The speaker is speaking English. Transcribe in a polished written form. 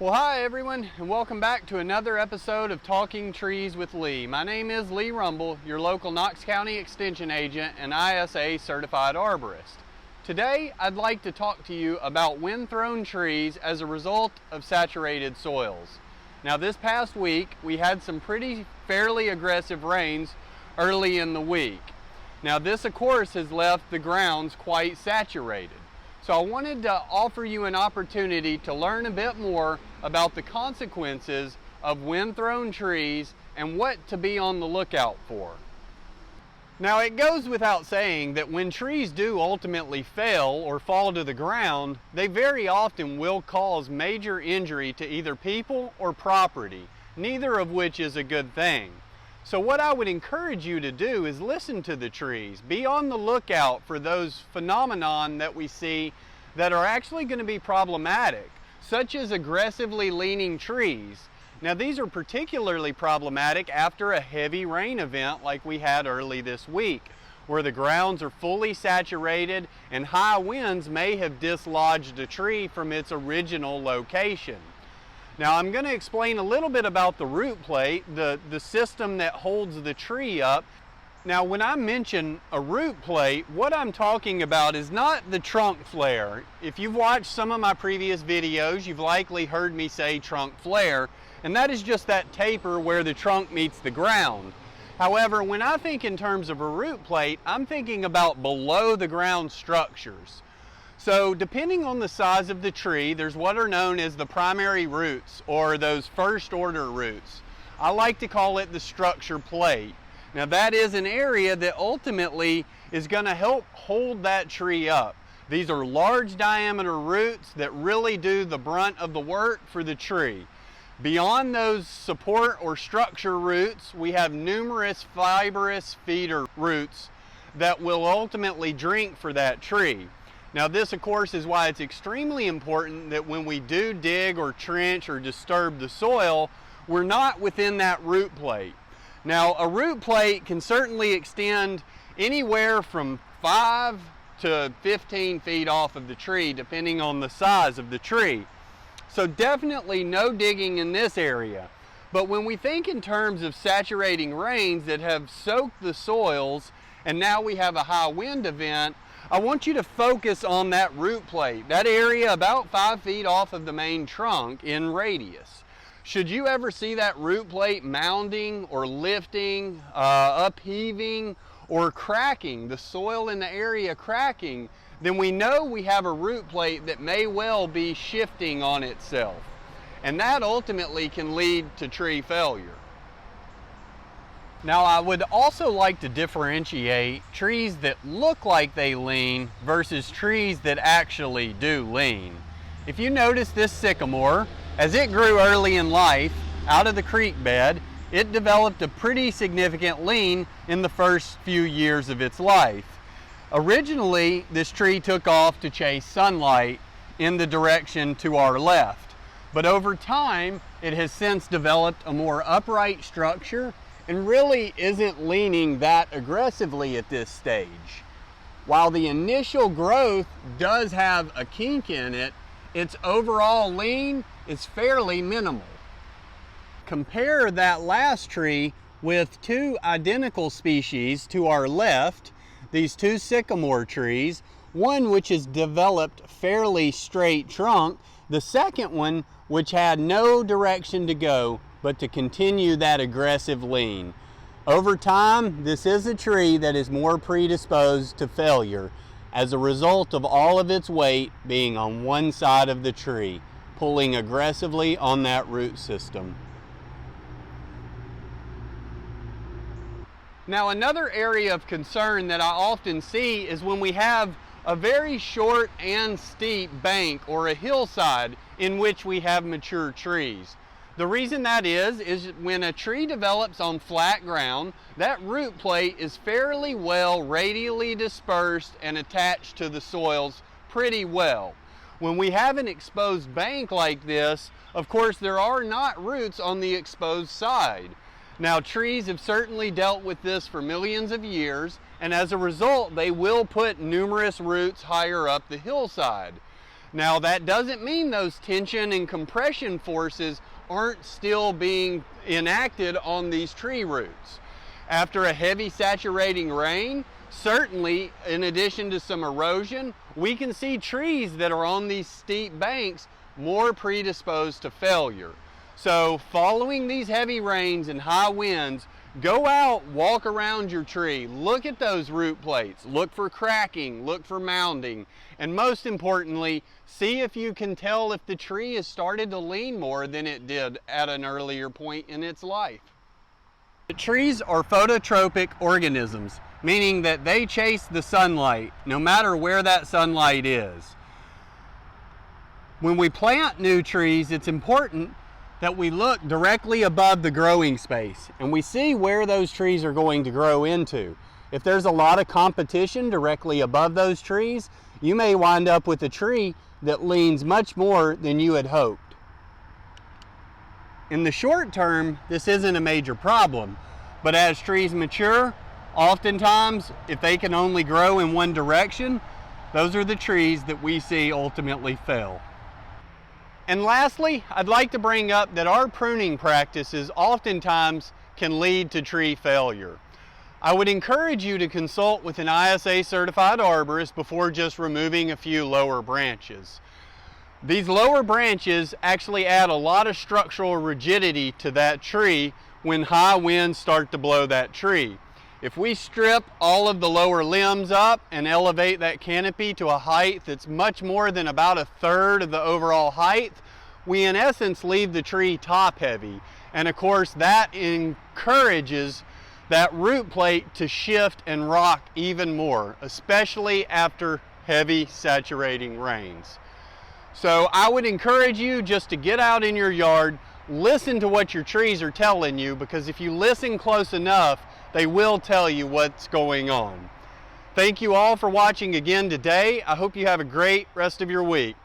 Well, hi everyone, and welcome back to another episode of Talking Trees with Lee. My name is Lee Rumble, your local Knox County Extension Agent and ISA Certified Arborist. Today, I'd like to talk to you about wind-thrown trees as a result of saturated soils. Now, this past week, we had some fairly aggressive rains early in the week. Now, this, of course, has left the grounds quite saturated. So I wanted to offer you an opportunity to learn a bit more about the consequences of wind-thrown trees and what to be on the lookout for. Now, it goes without saying that when trees do ultimately fail or fall to the ground, they very often will cause major injury to either people or property, neither of which is a good thing. So what I would encourage you to do is listen to the trees. Be on the lookout for those phenomenon that we see that are actually going to be problematic, such as aggressively leaning trees. Now, these are particularly problematic after a heavy rain event like we had early this week, where the grounds are fully saturated and high winds may have dislodged a tree from its original location. Now, I'm going to explain a little bit about the root plate, the system that holds the tree up. Now, when I mention a root plate, what I'm talking about is not the trunk flare. If you've watched some of my previous videos, you've likely heard me say trunk flare, and that is just that taper where the trunk meets the ground. However, when I think in terms of a root plate, I'm thinking about below the ground structures. So depending on the size of the tree, there's what are known as the primary roots, or those first order roots. I like to call it the structure plate. Now, that is an area that ultimately is going to help hold that tree up. These are large diameter roots that really do the brunt of the work for the tree. Beyond those support or structure roots, we have numerous fibrous feeder roots that will ultimately drink for that tree. Now, this, of course, is why it's extremely important that when we do dig or trench or disturb the soil, we're not within that root plate. Now, a root plate can certainly extend anywhere from 5 to 15 feet off of the tree, depending on the size of the tree. So definitely no digging in this area. But when we think in terms of saturating rains that have soaked the soils, and now we have a high wind event, I want you to focus on that root plate, that area about 5 feet off of the main trunk in radius. Should you ever see that root plate mounding or lifting, upheaving, or cracking, the soil in the area cracking, then we know we have a root plate that may well be shifting on itself. And that ultimately can lead to tree failure. Now, I would also like to differentiate trees that look like they lean versus trees that actually do lean. If you notice this sycamore, as it grew early in life out of the creek bed, it developed a pretty significant lean in the first few years of its life. Originally, this tree took off to chase sunlight in the direction to our left, but over time, it has since developed a more upright structure and really isn't leaning that aggressively at this stage. While the initial growth does have a kink in it, its overall lean is fairly minimal. Compare that last tree with two identical species to our left, these two sycamore trees, one which has developed fairly straight trunk, the second one which had no direction to go but to continue that aggressive lean. Over time, this is a tree that is more predisposed to failure as a result of all of its weight being on one side of the tree, pulling aggressively on that root system. Now, another area of concern that I often see is when we have a very short and steep bank or a hillside in which we have mature trees. The reason that is when a tree develops on flat ground, that root plate is fairly well radially dispersed and attached to the soils pretty well. When we have an exposed bank like this, of course, there are not roots on the exposed side. Now, trees have certainly dealt with this for millions of years, and as a result, they will put numerous roots higher up the hillside. Now that doesn't mean those tension and compression forces aren't still being enacted on these tree roots. After a heavy saturating rain, certainly in addition to some erosion, we can see trees that are on these steep banks more predisposed to failure. So following these heavy rains and high winds, go out, walk around your tree, look at those root plates, look for cracking, look for mounding, and most importantly, see if you can tell if the tree has started to lean more than it did at an earlier point in its life. The trees are phototropic organisms, meaning that they chase the sunlight no matter where that sunlight is. When we plant new trees, it's important that we look directly above the growing space and we see where those trees are going to grow into. If there's a lot of competition directly above those trees, you may wind up with a tree that leans much more than you had hoped. In the short term, this isn't a major problem, but as trees mature, oftentimes, if they can only grow in one direction, those are the trees that we see ultimately fail. And lastly, I'd like to bring up that our pruning practices oftentimes can lead to tree failure. I would encourage you to consult with an ISA certified arborist before just removing a few lower branches. These lower branches actually add a lot of structural rigidity to that tree when high winds start to blow that tree. If we strip all of the lower limbs up and elevate that canopy to a height that's much more than about a third of the overall height, we in essence leave the tree top heavy. And of course that encourages that root plate to shift and rock even more, especially after heavy saturating rains. So I would encourage you just to get out in your yard, listen to what your trees are telling you, because if you listen close enough, they will tell you what's going on. Thank you all for watching again today. I hope you have a great rest of your week.